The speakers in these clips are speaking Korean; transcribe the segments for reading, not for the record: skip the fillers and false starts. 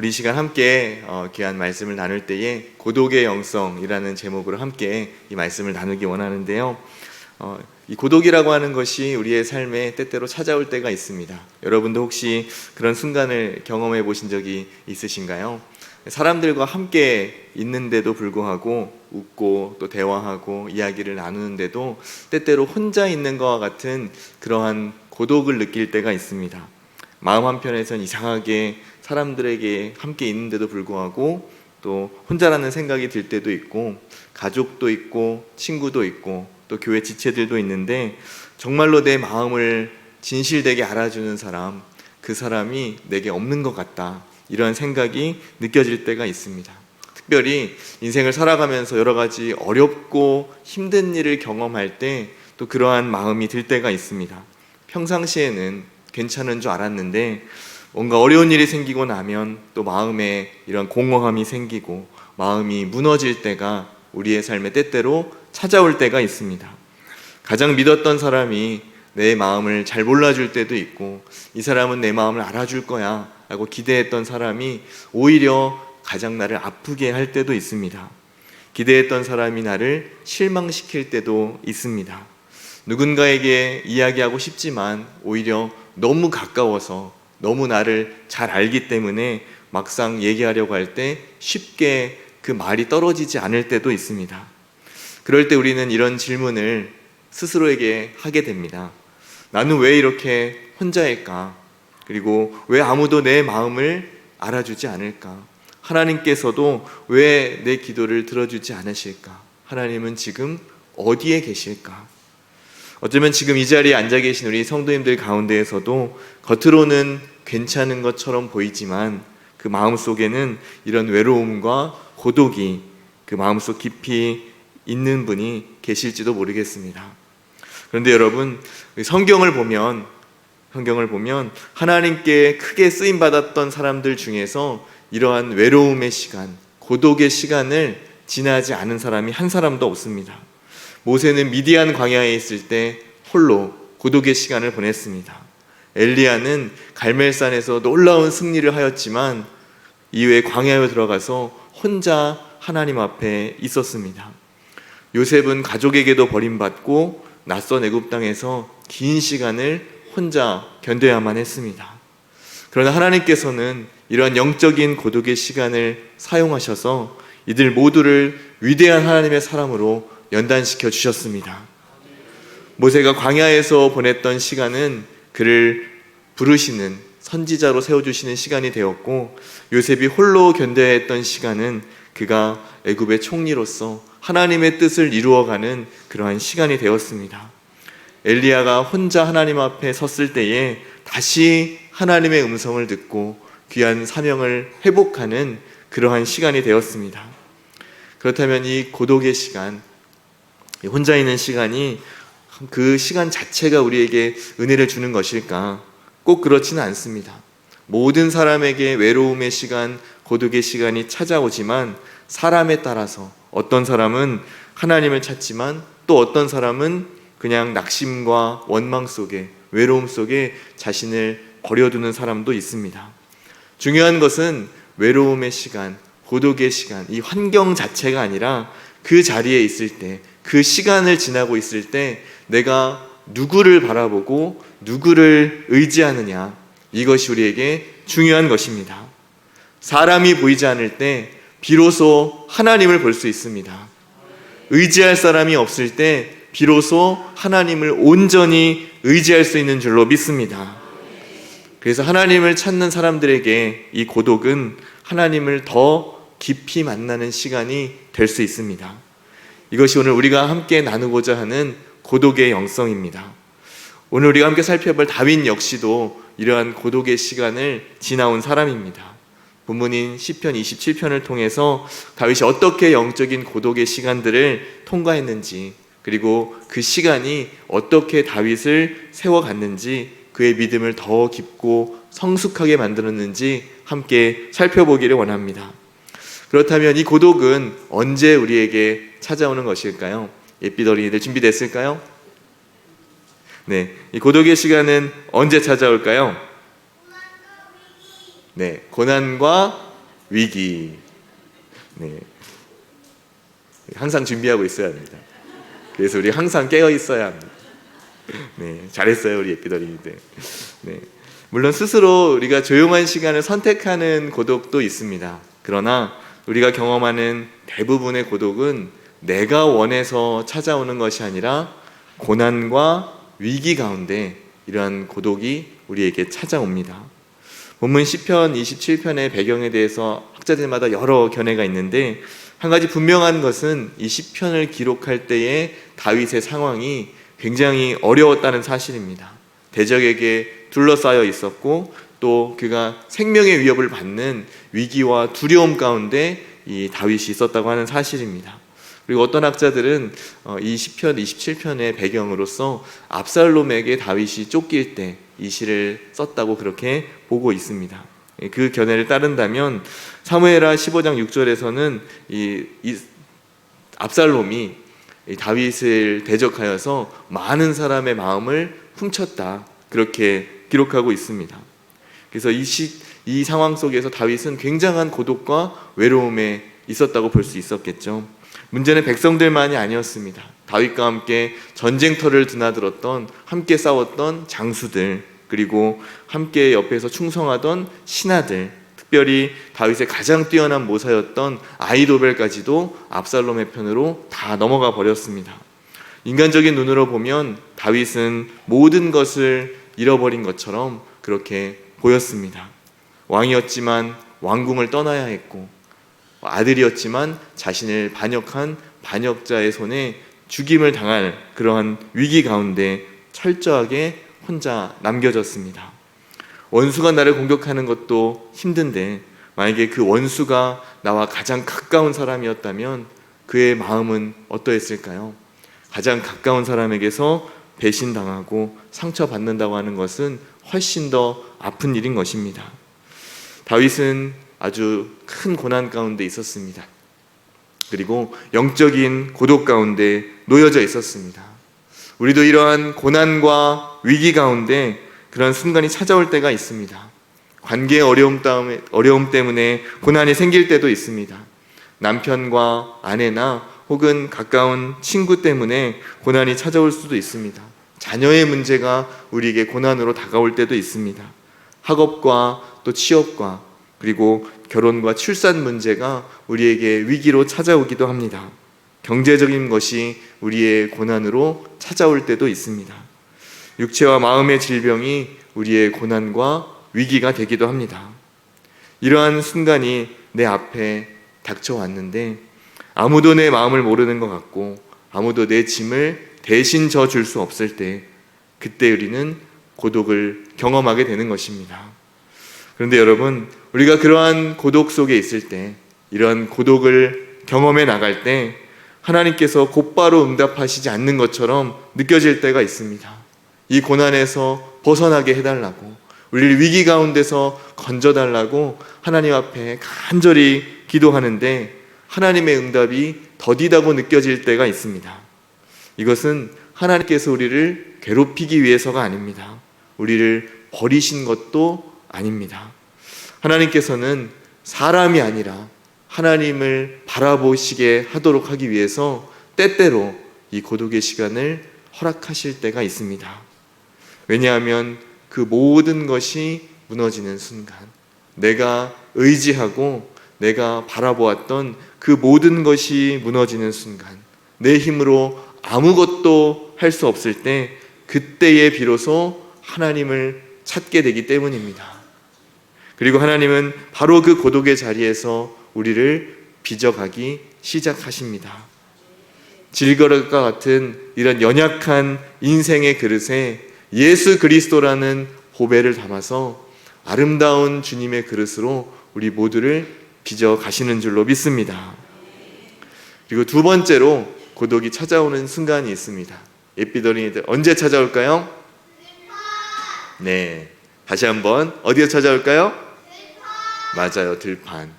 우리 이 시간 함께 귀한 말씀을 나눌 때에 고독의 영성이라는 제목으로 함께 이 말씀을 나누기 원하는데요. 이 고독이라고 하는 것이 우리의 삶에 때때로 찾아올 때가 있습니다. 여러분도 혹시 그런 순간을 경험해 보신 적이 있으신가요? 사람들과 함께 있는데도 불구하고 웃고 또 대화하고 이야기를 나누는데도 때때로 혼자 있는 것과 같은 그러한 고독을 느낄 때가 있습니다. 마음 한편에선 이상하게 사람들에게 함께 있는데도 불구하고 또 혼자라는 생각이 들 때도 있고, 가족도 있고 친구도 있고 또 교회 지체들도 있는데 정말로 내 마음을 진실되게 알아주는 사람, 그 사람이 내게 없는 것 같다, 이런 생각이 느껴질 때가 있습니다. 특별히 인생을 살아가면서 여러 가지 어렵고 힘든 일을 경험할 때 또 그러한 마음이 들 때가 있습니다. 평상시에는 괜찮은 줄 알았는데 뭔가 어려운 일이 생기고 나면 또 마음에 이런 공허함이 생기고 마음이 무너질 때가 우리의 삶에 때때로 찾아올 때가 있습니다. 가장 믿었던 사람이 내 마음을 잘 몰라줄 때도 있고, 이 사람은 내 마음을 알아줄 거야 라고 기대했던 사람이 오히려 가장 나를 아프게 할 때도 있습니다. 기대했던 사람이 나를 실망시킬 때도 있습니다. 누군가에게 이야기하고 싶지만 오히려 너무 가까워서 너무 나를 잘 알기 때문에 막상 얘기하려고 할 때 쉽게 그 말이 떨어지지 않을 때도 있습니다. 그럴 때 우리는 이런 질문을 스스로에게 하게 됩니다. 나는 왜 이렇게 혼자일까? 그리고 왜 아무도 내 마음을 알아주지 않을까? 하나님께서도 왜 내 기도를 들어주지 않으실까? 하나님은 지금 어디에 계실까? 어쩌면 지금 이 자리에 앉아 계신 우리 성도님들 가운데에서도 겉으로는 괜찮은 것처럼 보이지만 그 마음속에는 이런 외로움과 고독이 그 마음속 깊이 있는 분이 계실지도 모르겠습니다. 그런데 여러분, 성경을 보면 하나님께 크게 쓰임받았던 사람들 중에서 이러한 외로움의 시간, 고독의 시간을 지나지 않은 사람이 한 사람도 없습니다. 모세는 미디안 광야에 있을 때 홀로 고독의 시간을 보냈습니다. 엘리야는 갈멜산에서 놀라운 승리를 하였지만 이후에 광야에 들어가서 혼자 하나님 앞에 있었습니다. 요셉은 가족에게도 버림받고 낯선 애굽 땅에서 긴 시간을 혼자 견뎌야만 했습니다. 그러나 하나님께서는 이러한 영적인 고독의 시간을 사용하셔서 이들 모두를 위대한 하나님의 사람으로 연단시켜 주셨습니다. 모세가 광야에서 보냈던 시간은 그를 부르시는 선지자로 세워주시는 시간이 되었고, 요셉이 홀로 견뎌야 했던 시간은 그가 애굽의 총리로서 하나님의 뜻을 이루어가는 그러한 시간이 되었습니다. 엘리야가 혼자 하나님 앞에 섰을 때에 다시 하나님의 음성을 듣고 귀한 사명을 회복하는 그러한 시간이 되었습니다. 그렇다면 이 고독의 시간, 혼자 있는 시간이 그 시간 자체가 우리에게 은혜를 주는 것일까? 꼭 그렇지는 않습니다. 모든 사람에게 외로움의 시간, 고독의 시간이 찾아오지만 사람에 따라서 어떤 사람은 하나님을 찾지만 또 어떤 사람은 그냥 낙심과 원망 속에, 외로움 속에 자신을 버려두는 사람도 있습니다. 중요한 것은 외로움의 시간, 고독의 시간, 이 환경 자체가 아니라 그 자리에 있을 때, 그 시간을 지나고 있을 때 내가 누구를 바라보고 누구를 의지하느냐, 이것이 우리에게 중요한 것입니다. 사람이 보이지 않을 때 비로소 하나님을 볼 수 있습니다. 의지할 사람이 없을 때 비로소 하나님을 온전히 의지할 수 있는 줄로 믿습니다. 그래서 하나님을 찾는 사람들에게 이 고독은 하나님을 더 깊이 만나는 시간이 될 수 있습니다. 이것이 오늘 우리가 함께 나누고자 하는 고독의 영성입니다. 오늘 우리가 함께 살펴볼 다윗 역시도 이러한 고독의 시간을 지나온 사람입니다. 본문인 시편 27편을 통해서 다윗이 어떻게 영적인 고독의 시간들을 통과했는지, 그리고 그 시간이 어떻게 다윗을 세워갔는지, 그의 믿음을 더 깊고 성숙하게 만들었는지 함께 살펴보기를 원합니다. 그렇다면 이 고독은 언제 우리에게 찾아오는 것일까요? 예빛 어린이들 준비됐을까요? 네, 이 고독의 시간은 언제 찾아올까요? 네, 고난과 위기. 네. 항상 준비하고 있어야 합니다. 그래서 우리 항상 깨어 있어야 합니다. 네, 잘했어요 우리 에피더리인데. 네. 물론 스스로 우리가 조용한 시간을 선택하는 고독도 있습니다. 그러나 우리가 경험하는 대부분의 고독은 내가 원해서 찾아오는 것이 아니라 고난과 위기 가운데 이러한 고독이 우리에게 찾아옵니다. 본문 시편 27편의 배경에 대해서 학자들마다 여러 견해가 있는데, 한 가지 분명한 것은 이 시편을 기록할 때의 다윗의 상황이 굉장히 어려웠다는 사실입니다. 대적에게 둘러싸여 있었고 또 그가 생명의 위협을 받는 위기와 두려움 가운데 이 다윗이 있었다고 하는 사실입니다. 그리고 어떤 학자들은 이 시편 27편의 배경으로서 압살롬에게 다윗이 쫓길 때 이 시를 썼다고 그렇게 보고 있습니다. 그 견해를 따른다면 사무엘하 15장 6절에서는 이 압살롬이 다윗을 대적하여서 많은 사람의 마음을 훔쳤다, 그렇게 기록하고 있습니다. 그래서 이 상황 속에서 다윗은 굉장한 고독과 외로움에 있었다고 볼 수 있었겠죠. 문제는 백성들만이 아니었습니다. 다윗과 함께 전쟁터를 드나들었던, 함께 싸웠던 장수들, 그리고 함께 옆에서 충성하던 신하들, 특별히 다윗의 가장 뛰어난 모사였던 아히도벨까지도 압살롬의 편으로 다 넘어가 버렸습니다. 인간적인 눈으로 보면 다윗은 모든 것을 잃어버린 것처럼 그렇게 보였습니다. 왕이었지만 왕궁을 떠나야 했고, 아들이었지만 자신을 반역한 반역자의 손에 죽임을 당할 그러한 위기 가운데 철저하게 혼자 남겨졌습니다. 원수가 나를 공격하는 것도 힘든데 만약에 그 원수가 나와 가장 가까운 사람이었다면 그의 마음은 어떠했을까요? 가장 가까운 사람에게서 배신당하고 상처받는다고 하는 것은 훨씬 더 아픈 일인 것입니다. 다윗은 아주 큰 고난 가운데 있었습니다. 그리고 영적인 고독 가운데 놓여져 있었습니다. 우리도 이러한 고난과 위기 가운데 그런 순간이 찾아올 때가 있습니다. 관계의 어려움 때문에 고난이 생길 때도 있습니다. 남편과 아내나 혹은 가까운 친구 때문에 고난이 찾아올 수도 있습니다. 자녀의 문제가 우리에게 고난으로 다가올 때도 있습니다. 학업과 또 취업과 그리고 결혼과 출산 문제가 우리에게 위기로 찾아오기도 합니다. 경제적인 것이 우리의 고난으로 찾아올 때도 있습니다. 육체와 마음의 질병이 우리의 고난과 위기가 되기도 합니다. 이러한 순간이 내 앞에 닥쳐왔는데 아무도 내 마음을 모르는 것 같고 아무도 내 짐을 대신 져줄 수 없을 때, 그때 우리는 고독을 경험하게 되는 것입니다. 그런데 여러분, 우리가 그러한 고독 속에 있을 때, 이러한 고독을 경험해 나갈 때 하나님께서 곧바로 응답하시지 않는 것처럼 느껴질 때가 있습니다. 이 고난에서 벗어나게 해달라고, 우리를 위기 가운데서 건져달라고 하나님 앞에 간절히 기도하는데 하나님의 응답이 더디다고 느껴질 때가 있습니다. 이것은 하나님께서 우리를 괴롭히기 위해서가 아닙니다. 우리를 버리신 것도 아닙니다. 하나님께서는 사람이 아니라 하나님을 바라보시게 하도록 하기 위해서 때때로 이 고독의 시간을 허락하실 때가 있습니다. 왜냐하면 그 모든 것이 무너지는 순간, 내가 의지하고 내가 바라보았던 그 모든 것이 무너지는 순간, 내 힘으로 아무것도 할 수 없을 때, 그때에 비로소 하나님을 찾게 되기 때문입니다. 그리고 하나님은 바로 그 고독의 자리에서 우리를 빚어가기 시작하십니다. 질그릇과 같은 이런 연약한 인생의 그릇에 예수 그리스도라는 보배를 담아서 아름다운 주님의 그릇으로 우리 모두를 빚어 가시는 줄로 믿습니다. 그리고 두 번째로 고독이 찾아오는 순간이 있습니다. 예삐더리들 언제 찾아올까요? 네, 다시 한번 어디에 찾아올까요? 맞아요, 들판.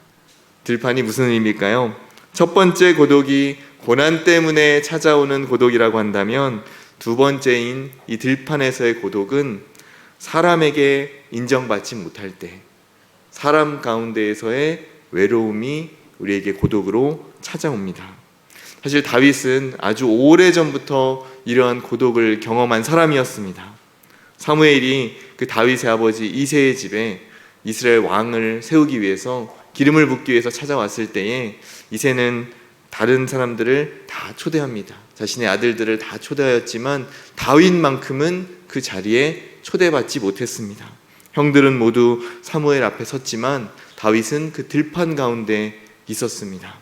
들판이 무슨 의미일까요? 첫 번째 고독이 고난 때문에 찾아오는 고독이라고 한다면, 두 번째인 이 들판에서의 고독은 사람에게 인정받지 못할 때, 사람 가운데에서의 외로움이 우리에게 고독으로 찾아옵니다. 사실 다윗은 아주 오래전부터 이러한 고독을 경험한 사람이었습니다. 사무엘이 그 다윗의 아버지 이새의 집에 이스라엘 왕을 세우기 위해서 기름을 붓기 위해서 찾아왔을 때에 이새는 다른 사람들을 다 초대합니다. 자신의 아들들을 다 초대하였지만 다윗만큼은 그 자리에 초대받지 못했습니다. 형들은 모두 사무엘 앞에 섰지만 다윗은 그 들판 가운데 있었습니다.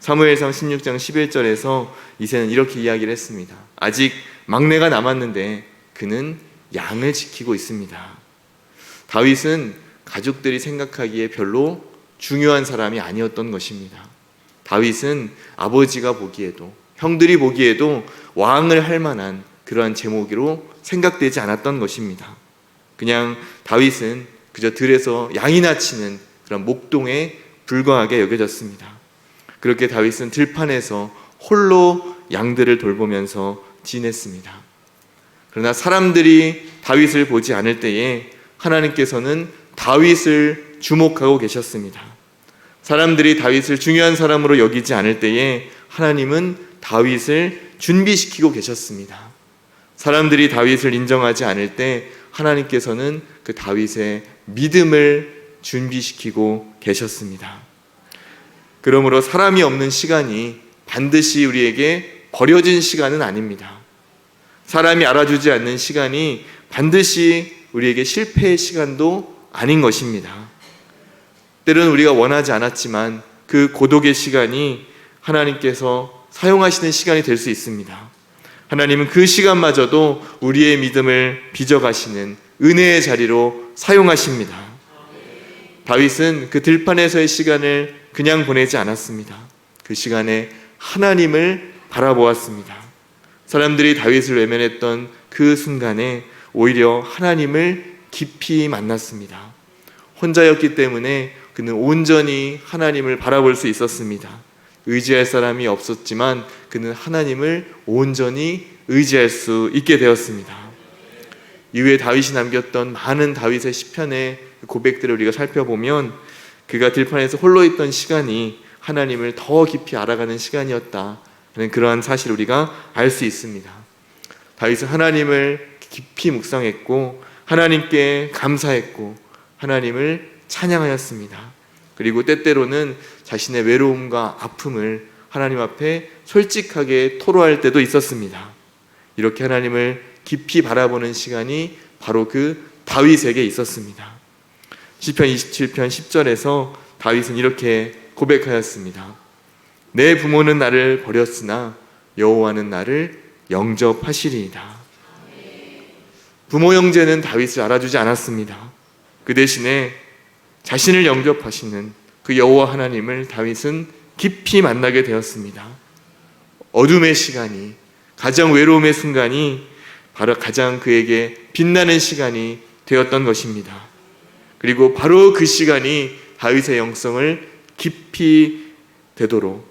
사무엘상 16장 11절에서 이새는 이렇게 이야기를 했습니다. 아직 막내가 남았는데 그는 양을 지키고 있습니다. 다윗은 가족들이 생각하기에 별로 중요한 사람이 아니었던 것입니다. 다윗은 아버지가 보기에도 형들이 보기에도 왕을 할 만한 그러한 제목으로 생각되지 않았던 것입니다. 그냥 다윗은 그저 들에서 양이나 치는 그런 목동에 불과하게 여겨졌습니다. 그렇게 다윗은 들판에서 홀로 양들을 돌보면서 지냈습니다. 그러나 사람들이 다윗을 보지 않을 때에 하나님께서는 다윗을 주목하고 계셨습니다. 사람들이 다윗을 중요한 사람으로 여기지 않을 때에 하나님은 다윗을 준비시키고 계셨습니다. 사람들이 다윗을 인정하지 않을 때 하나님께서는 그 다윗의 믿음을 준비시키고 계셨습니다. 그러므로 사람이 없는 시간이 반드시 우리에게 버려진 시간은 아닙니다. 사람이 알아주지 않는 시간이 반드시 우리에게 실패의 시간도 아닌 것입니다. 때로는 우리가 원하지 않았지만 그 고독의 시간이 하나님께서 사용하시는 시간이 될 수 있습니다. 하나님은 그 시간마저도 우리의 믿음을 빚어가시는 은혜의 자리로 사용하십니다. 다윗은 그 들판에서의 시간을 그냥 보내지 않았습니다. 그 시간에 하나님을 바라보았습니다. 사람들이 다윗을 외면했던 그 순간에 오히려 하나님을 깊이 만났습니다. 혼자였기 때문에 그는 온전히 하나님을 바라볼 수 있었습니다. 의지할 사람이 없었지만 그는 하나님을 온전히 의지할 수 있게 되었습니다. 이후에 다윗이 남겼던 많은 다윗의 시편의 고백들을 우리가 살펴보면 그가 들판에서 홀로 있던 시간이 하나님을 더 깊이 알아가는 시간이었다 하는 그러한 사실을 우리가 알 수 있습니다. 다윗은 하나님을 깊이 묵상했고 하나님께 감사했고 하나님을 찬양하였습니다. 그리고 때때로는 자신의 외로움과 아픔을 하나님 앞에 솔직하게 토로할 때도 있었습니다. 이렇게 하나님을 깊이 바라보는 시간이 바로 그 다윗에게 있었습니다. 시편 27편 10절에서 다윗은 이렇게 고백하였습니다. 내 부모는 나를 버렸으나 여호와는 나를 영접하시리이다. 부모 형제는 다윗을 알아주지 않았습니다. 그 대신에 자신을 영접하시는 그 여호와 하나님을 다윗은 깊이 만나게 되었습니다. 어둠의 시간이, 가장 외로움의 순간이 바로 가장 그에게 빛나는 시간이 되었던 것입니다. 그리고 바로 그 시간이 다윗의 영성을 깊이 되도록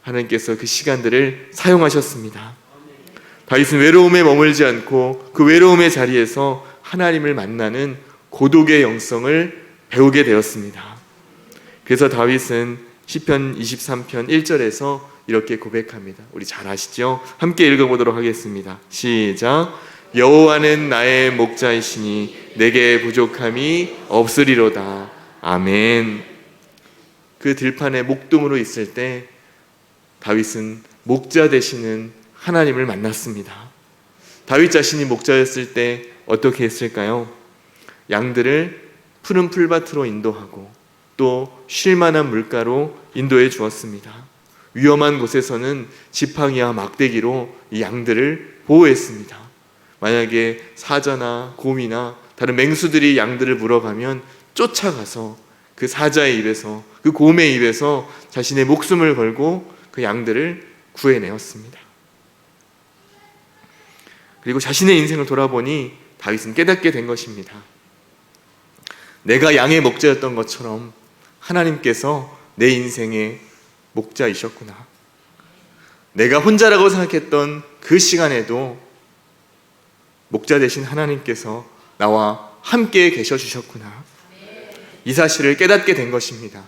하나님께서 그 시간들을 사용하셨습니다. 다윗은 외로움에 머물지 않고 그 외로움의 자리에서 하나님을 만나는 고독의 영성을 배우게 되었습니다. 그래서 다윗은 시편 23편 1절에서 이렇게 고백합니다. 우리 잘 아시죠? 함께 읽어보도록 하겠습니다. 시작. 여호와는 나의 목자이시니 내게 부족함이 없으리로다. 아멘. 그 들판에 목동으로 있을 때 다윗은 목자 되시는 하나님을 만났습니다. 다윗 자신이 목자였을 때 어떻게 했을까요? 양들을 푸른 풀밭으로 인도하고 또 쉴만한 물가로 인도해 주었습니다. 위험한 곳에서는 지팡이와 막대기로 이 양들을 보호했습니다. 만약에 사자나 곰이나 다른 맹수들이 양들을 물어가면 쫓아가서 그 사자의 입에서 그 곰의 입에서 자신의 목숨을 걸고 그 양들을 구해내었습니다. 그리고 자신의 인생을 돌아보니 다윗은 깨닫게 된 것입니다. 내가 양의 목자였던 것처럼 하나님께서 내 인생의 목자이셨구나. 내가 혼자라고 생각했던 그 시간에도 목자 되신 하나님께서 나와 함께 계셔 주셨구나. 이 사실을 깨닫게 된 것입니다.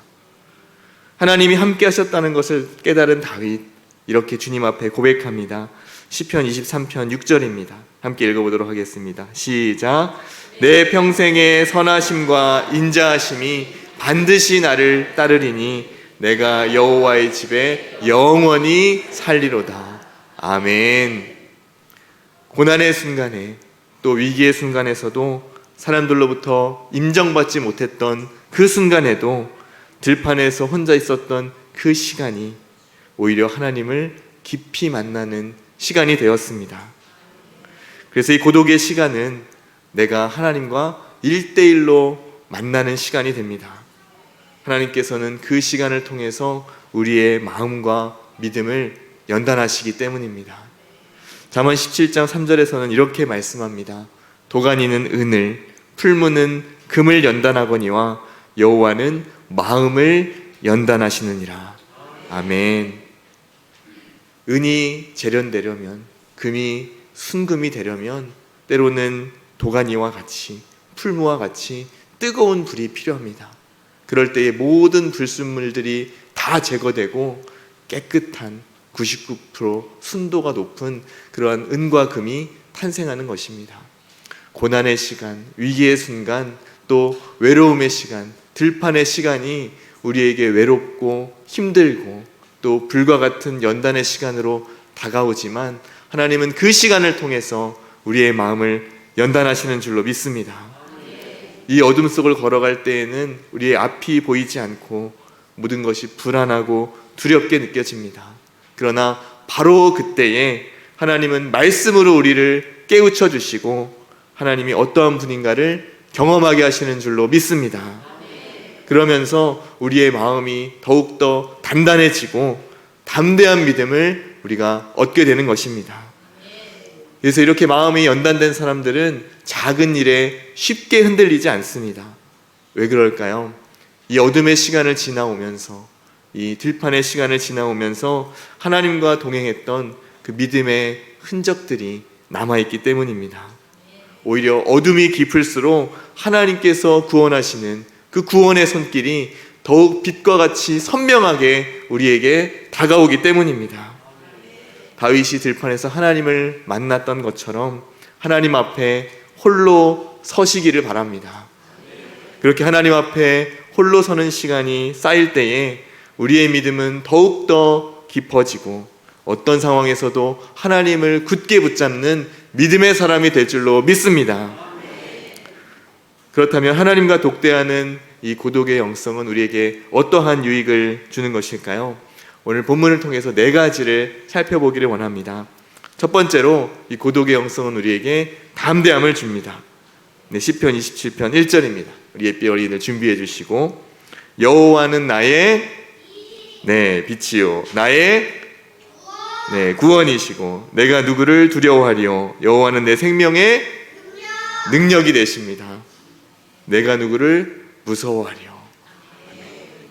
하나님이 함께 하셨다는 것을 깨달은 다윗, 이렇게 주님 앞에 고백합니다. 시편 23편 6절입니다. 함께 읽어보도록 하겠습니다. 시작. 내 평생의 선하심과 인자하심이 반드시 나를 따르리니 내가 여호와의 집에 영원히 살리로다. 아멘. 고난의 순간에, 또 위기의 순간에서도, 사람들로부터 인정받지 못했던 그 순간에도 들판에서 혼자 있었던 그 시간이 오히려 하나님을 깊이 만나는 시간이 되었습니다. 그래서 이 고독의 시간은 내가 하나님과 1대1로 만나는 시간이 됩니다. 하나님께서는 그 시간을 통해서 우리의 마음과 믿음을 연단하시기 때문입니다. 잠언 17장 3절에서는 이렇게 말씀합니다. 도가니는 은을, 풀무는 금을 연단하거니와 여호와는 마음을 연단하시느니라. 아멘. 은이 재련되려면, 금이 순금이 되려면 때로는 도가니와 같이, 풀무와 같이 뜨거운 불이 필요합니다. 그럴 때에 모든 불순물들이 다 제거되고 깨끗한 99% 순도가 높은 그러한 은과 금이 탄생하는 것입니다. 고난의 시간, 위기의 순간, 또 외로움의 시간, 들판의 시간이 우리에게 외롭고 힘들고 또 불과 같은 연단의 시간으로 다가오지만 하나님은 그 시간을 통해서 우리의 마음을 연단하시는 줄로 믿습니다. 이 어둠 속을 걸어갈 때에는 우리의 앞이 보이지 않고 모든 것이 불안하고 두렵게 느껴집니다. 그러나 바로 그때에 하나님은 말씀으로 우리를 깨우쳐 주시고 하나님이 어떠한 분인가를 경험하게 하시는 줄로 믿습니다. 그러면서 우리의 마음이 더욱더 단단해지고 담대한 믿음을 우리가 얻게 되는 것입니다. 그래서 이렇게 마음이 연단된 사람들은 작은 일에 쉽게 흔들리지 않습니다. 왜 그럴까요? 이 어둠의 시간을 지나오면서, 이 들판의 시간을 지나오면서 하나님과 동행했던 그 믿음의 흔적들이 남아있기 때문입니다. 오히려 어둠이 깊을수록 하나님께서 구원하시는 그 구원의 손길이 더욱 빛과 같이 선명하게 우리에게 다가오기 때문입니다. 다윗이 들판에서 하나님을 만났던 것처럼 하나님 앞에 홀로 서시기를 바랍니다. 그렇게 하나님 앞에 홀로 서는 시간이 쌓일 때에 우리의 믿음은 더욱더 깊어지고 어떤 상황에서도 하나님을 굳게 붙잡는 믿음의 사람이 될 줄로 믿습니다. 그렇다면 하나님과 독대하는 이 고독의 영성은 우리에게 어떠한 유익을 주는 것일까요? 오늘 본문을 통해서 4가지를 살펴보기를 원합니다. 첫 번째로 이 고독의 영성은 우리에게 담대함을 줍니다. 시편 27편 1절입니다. 우리 예비 어린이들 준비해 주시고, 여호와는 나의 빛이요 나의 구원이시고 내가 누구를 두려워하리요. 여호와는 내 생명의 능력이 되십니다. 내가 누구를 무서워하리요.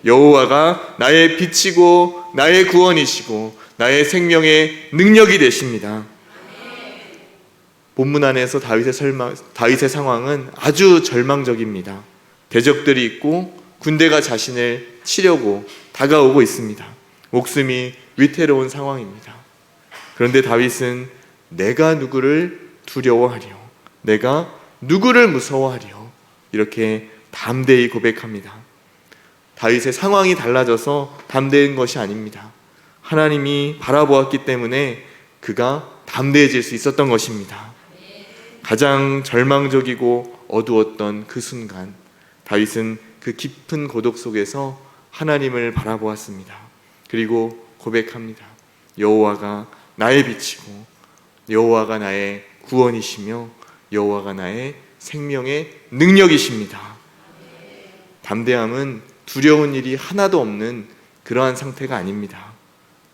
여호와가 나의 빛이고 나의 구원이시고 나의 생명의 능력이 되십니다. 본문 안에서 다윗의 상황은 아주 절망적입니다. 대적들이 있고 군대가 자신을 치려고 다가오고 있습니다. 목숨이 위태로운 상황입니다. 그런데 다윗은 내가 누구를 두려워하리요, 내가 누구를 무서워하리요, 이렇게 담대히 고백합니다. 다윗의 상황이 달라져서 담대한 것이 아닙니다. 하나님이 바라보았기 때문에 그가 담대해질 수 있었던 것입니다. 가장 절망적이고 어두웠던 그 순간, 다윗은 그 깊은 고독 속에서 하나님을 바라보았습니다. 그리고 고백합니다. 여호와가 나의 빛이고 여호와가 나의 구원이시며 여호와가 나의 생명의 능력이십니다. 담대함은 두려운 일이 하나도 없는 그러한 상태가 아닙니다.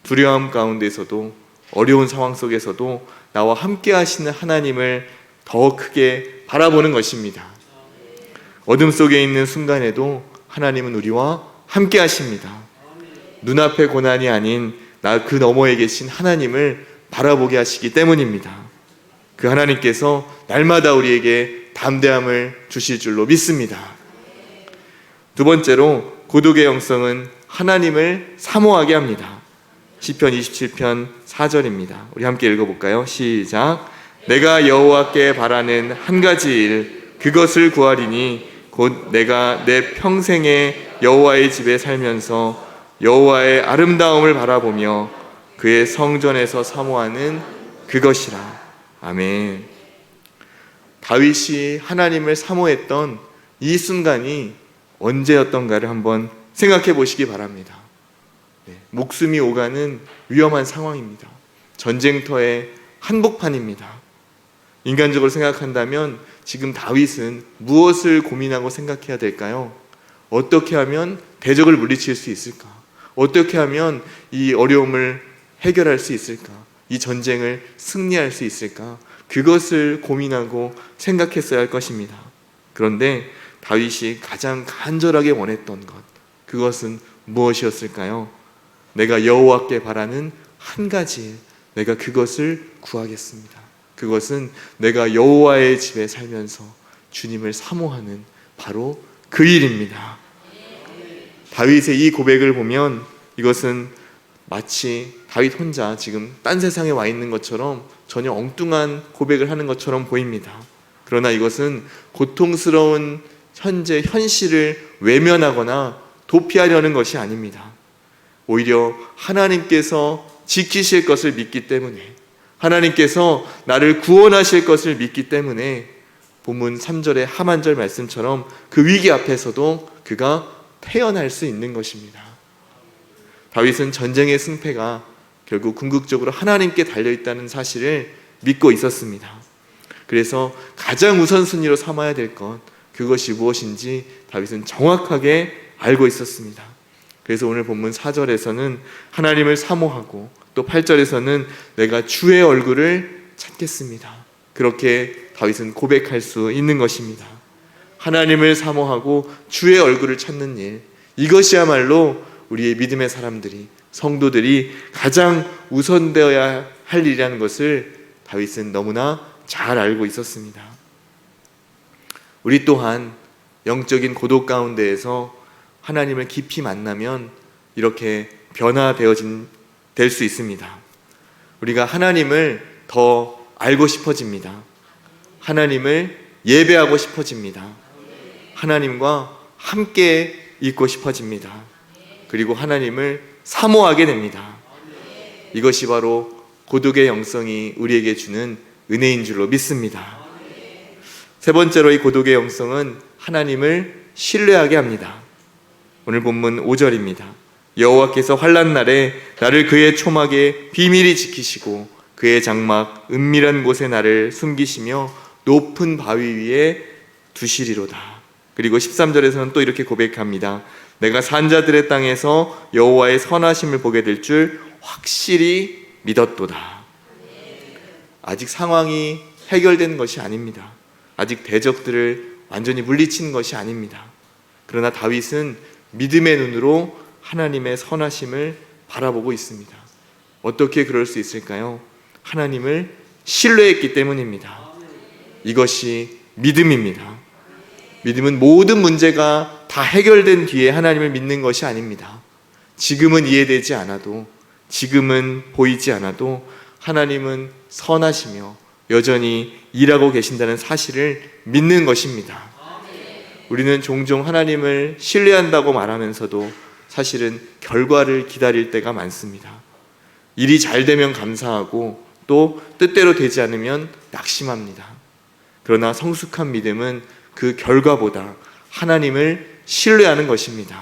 두려움 가운데서도, 어려운 상황 속에서도 나와 함께 하시는 하나님을 더 크게 바라보는 것입니다. 어둠 속에 있는 순간에도 하나님은 우리와 함께 하십니다. 눈앞의 고난이 아닌 나 그 너머에 계신 하나님을 바라보게 하시기 때문입니다. 그 하나님께서 날마다 우리에게 담대함을 주실 줄로 믿습니다. 두 번째로 고독의 영성은 하나님을 사모하게 합니다. 시편 27편 4절입니다. 우리 함께 읽어볼까요? 시작. 내가 여호와께 바라는 한 가지 일, 그것을 구하리니 곧 내가 내 평생에 여호와의 집에 살면서 여호와의 아름다움을 바라보며 그의 성전에서 사모하는 그것이라. 아멘. 다윗이 하나님을 사모했던 이 순간이 언제였던가를 한번 생각해 보시기 바랍니다. 목숨이 오가는 위험한 상황입니다. 전쟁터의 한복판입니다. 인간적으로 생각한다면 지금 다윗은 무엇을 고민하고 생각해야 될까요? 어떻게 하면 대적을 물리칠 수 있을까? 어떻게 하면 이 어려움을 해결할 수 있을까? 이 전쟁을 승리할 수 있을까? 그것을 고민하고 생각했어야 할 것입니다. 그런데 다윗이 가장 간절하게 원했던 것, 그것은 무엇이었을까요? 내가 여호와께 바라는 한 가지, 내가 그것을 구하겠습니다. 그것은 내가 여호와의 집에 살면서 주님을 사모하는 바로 그 일입니다. 다윗의 이 고백을 보면 이것은 마치 다윗 혼자 지금 딴 세상에 와 있는 것처럼 전혀 엉뚱한 고백을 하는 것처럼 보입니다. 그러나 이것은 고통스러운 현재 현실을 외면하거나 도피하려는 것이 아닙니다. 오히려 하나님께서 지키실 것을 믿기 때문에, 하나님께서 나를 구원하실 것을 믿기 때문에 본문 3절의 하만절 말씀처럼 그 위기 앞에서도 그가 태어날 수 있는 것입니다. 다윗은 전쟁의 승패가 결국 궁극적으로 하나님께 달려있다는 사실을 믿고 있었습니다. 그래서 가장 우선순위로 삼아야 될 것, 그것이 무엇인지 다윗은 정확하게 알고 있었습니다. 그래서 오늘 본문 4절에서는 하나님을 사모하고 또 8절에서는 내가 주의 얼굴을 찾겠습니다. 그렇게 다윗은 고백할 수 있는 것입니다. 하나님을 사모하고 주의 얼굴을 찾는 일, 이것이야말로 우리의 믿음의 사람들이, 성도들이 가장 우선되어야 할 일이라는 것을 다윗은 너무나 잘 알고 있었습니다. 우리 또한 영적인 고독 가운데에서 하나님을 깊이 만나면 이렇게 될 수 있습니다. 우리가 하나님을 더 알고 싶어집니다. 하나님을 예배하고 싶어집니다. 하나님과 함께 있고 싶어집니다. 그리고 하나님을 사모하게 됩니다. 이것이 바로 고독의 영성이 우리에게 주는 은혜인 줄로 믿습니다. 세 번째로 이 고독의 영성은 하나님을 신뢰하게 합니다. 오늘 본문 5절입니다. 여호와께서 환난 날에 나를 그의 초막에 비밀히 지키시고 그의 장막 은밀한 곳에 나를 숨기시며 높은 바위 위에 두시리로다. 그리고 13절에서는 또 이렇게 고백합니다. 내가 산자들의 땅에서 여호와의 선하심을 보게 될 줄 확실히 믿었도다. 아직 상황이 해결된 것이 아닙니다. 아직 대적들을 완전히 물리친 것이 아닙니다. 그러나 다윗은 믿음의 눈으로 하나님의 선하심을 바라보고 있습니다. 어떻게 그럴 수 있을까요? 하나님을 신뢰했기 때문입니다. 이것이 믿음입니다. 믿음은 모든 문제가 다 해결된 뒤에 하나님을 믿는 것이 아닙니다. 지금은 이해되지 않아도, 지금은 보이지 않아도 하나님은 선하시며 여전히 일하고 계신다는 사실을 믿는 것입니다. 우리는 종종 하나님을 신뢰한다고 말하면서도 사실은 결과를 기다릴 때가 많습니다. 일이 잘 되면 감사하고 또 뜻대로 되지 않으면 낙심합니다. 그러나 성숙한 믿음은 그 결과보다 하나님을 신뢰하는 것입니다.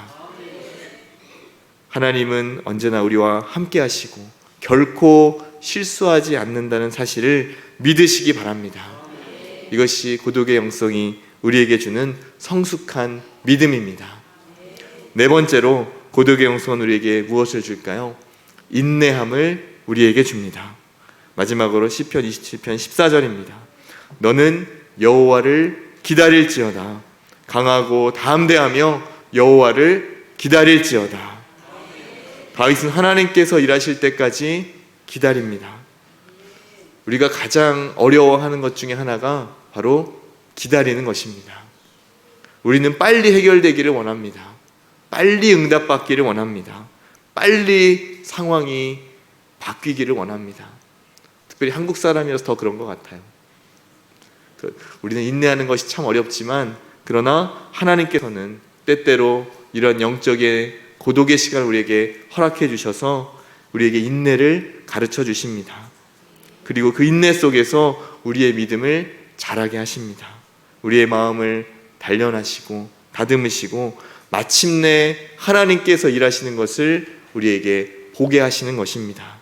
하나님은 언제나 우리와 함께 하시고 결코 실수하지 않는다는 사실을 믿으시기 바랍니다. 이것이 고독의 영성이 우리에게 주는 성숙한 믿음입니다. 네 번째로 고독의 영성은 우리에게 무엇을 줄까요? 인내함을 우리에게 줍니다. 마지막으로 시편 27편 14절입니다. 너는 여호와를 기다릴지어다. 강하고 담대하며 여호와를 기다릴지어다. 다윗은 하나님께서 일하실 때까지 기다립니다. 우리가 가장 어려워하는 것 중에 하나가 바로 기다리는 것입니다. 우리는 빨리 해결되기를 원합니다. 빨리 응답받기를 원합니다. 빨리 상황이 바뀌기를 원합니다. 특별히 한국 사람이라서 더 그런 것 같아요. 우리는 인내하는 것이 참 어렵지만, 그러나 하나님께서는 때때로 이런 영적인 고독의 시간을 우리에게 허락해 주셔서 우리에게 인내를 가르쳐 주십니다. 그리고 그 인내 속에서 우리의 믿음을 자라게 하십니다. 우리의 마음을 단련하시고 다듬으시고 마침내 하나님께서 일하시는 것을 우리에게 보게 하시는 것입니다.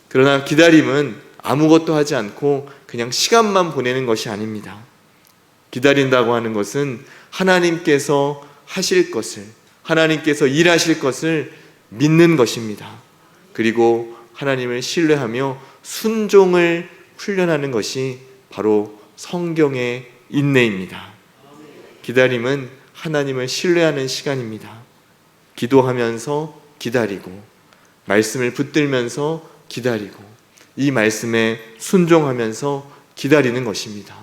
그러나 기다림은 아무것도 하지 않고 그냥 시간만 보내는 것이 아닙니다. 기다린다고 하는 것은 하나님께서 하실 것을, 하나님께서 일하실 것을 믿는 것입니다. 그리고 하나님을 신뢰하며 순종을 훈련하는 것이 바로 성경의 인내입니다. 기다림은 하나님을 신뢰하는 시간입니다. 기도하면서 기다리고, 말씀을 붙들면서 기다리고, 이 말씀에 순종하면서 기다리는 것입니다.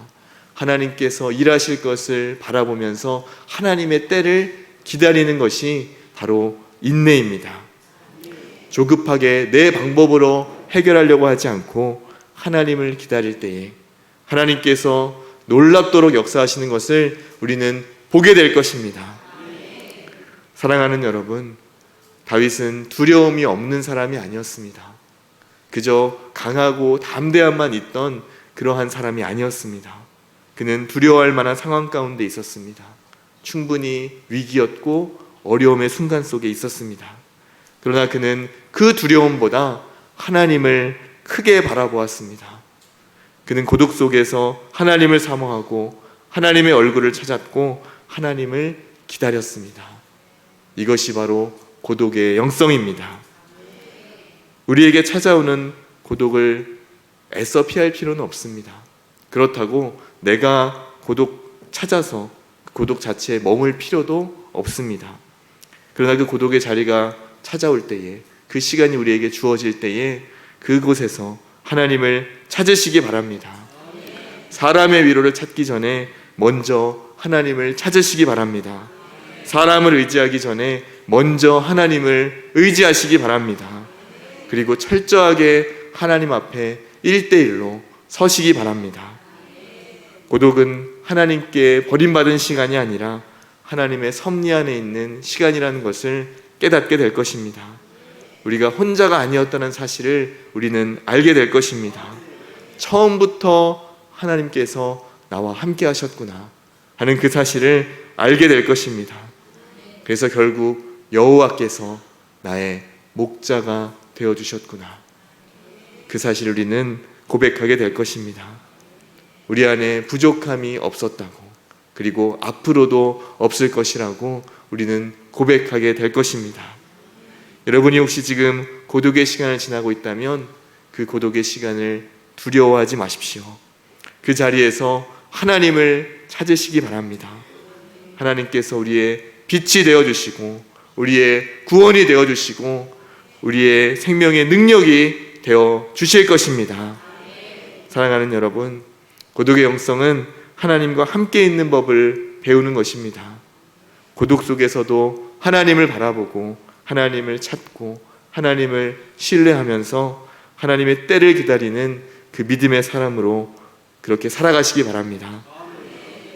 하나님께서 일하실 것을 바라보면서 하나님의 때를 기다리는 것이 바로 인내입니다. 조급하게 내 방법으로 해결하려고 하지 않고 하나님을 기다릴 때에 하나님께서 놀랍도록 역사하시는 것을 우리는 보게 될 것입니다. 사랑하는 여러분, 다윗은 두려움이 없는 사람이 아니었습니다. 그저 강하고 담대함만 있던 그러한 사람이 아니었습니다. 그는 두려워할 만한 상황 가운데 있었습니다. 충분히 위기였고 어려움의 순간 속에 있었습니다. 그러나 그는 그 두려움보다 하나님을 크게 바라보았습니다. 그는 고독 속에서 하나님을 사모하고 하나님의 얼굴을 찾았고 하나님을 기다렸습니다. 이것이 바로 고독의 영성입니다. 우리에게 찾아오는 고독을 애써 피할 필요는 없습니다. 그렇다고 내가 고독 찾아서 고독 자체에 머물 필요도 없습니다. 그러나 그 고독의 자리가 찾아올 때에, 그 시간이 우리에게 주어질 때에 그곳에서 하나님을 찾으시기 바랍니다. 사람의 위로를 찾기 전에 먼저 하나님을 찾으시기 바랍니다. 사람을 의지하기 전에 먼저 하나님을 의지하시기 바랍니다. 그리고 철저하게 하나님 앞에 1대1로 서시기 바랍니다. 고독은 하나님께 버림받은 시간이 아니라 하나님의 섭리 안에 있는 시간이라는 것을 깨닫게 될 것입니다. 우리가 혼자가 아니었다는 사실을 우리는 알게 될 것입니다. 처음부터 하나님께서 나와 함께 하셨구나 하는 그 사실을 알게 될 것입니다. 그래서 결국 여호와께서 나의 목자가 되어주셨구나, 그 사실을 우리는 고백하게 될 것입니다. 우리 안에 부족함이 없었다고, 그리고 앞으로도 없을 것이라고 우리는 고백하게 될 것입니다. 여러분이 혹시 지금 고독의 시간을 지나고 있다면 그 고독의 시간을 두려워하지 마십시오. 그 자리에서 하나님을 찾으시기 바랍니다. 하나님께서 우리의 빛이 되어주시고 우리의 구원이 되어주시고 우리의 생명의 능력이 되어주실 것입니다. 사랑하는 여러분, 고독의 영성은 하나님과 함께 있는 법을 배우는 것입니다. 고독 속에서도 하나님을 바라보고 하나님을 찾고 하나님을 신뢰하면서 하나님의 때를 기다리는 그 믿음의 사람으로 그렇게 살아가시기 바랍니다.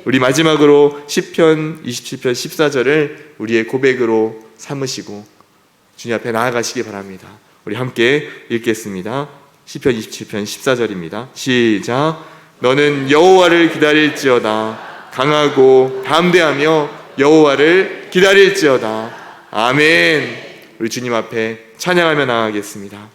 우리 마지막으로 시편 27편 14절을 우리의 고백으로 삼으시고 주님 앞에 나아가시기 바랍니다. 우리 함께 읽겠습니다. 시편 27편 14절입니다. 시작. 너는 여호와를 기다릴지어다. 강하고 담대하며 여호와를 기다릴지어다. 아멘. 우리 주님 앞에 찬양하며 나아가겠습니다.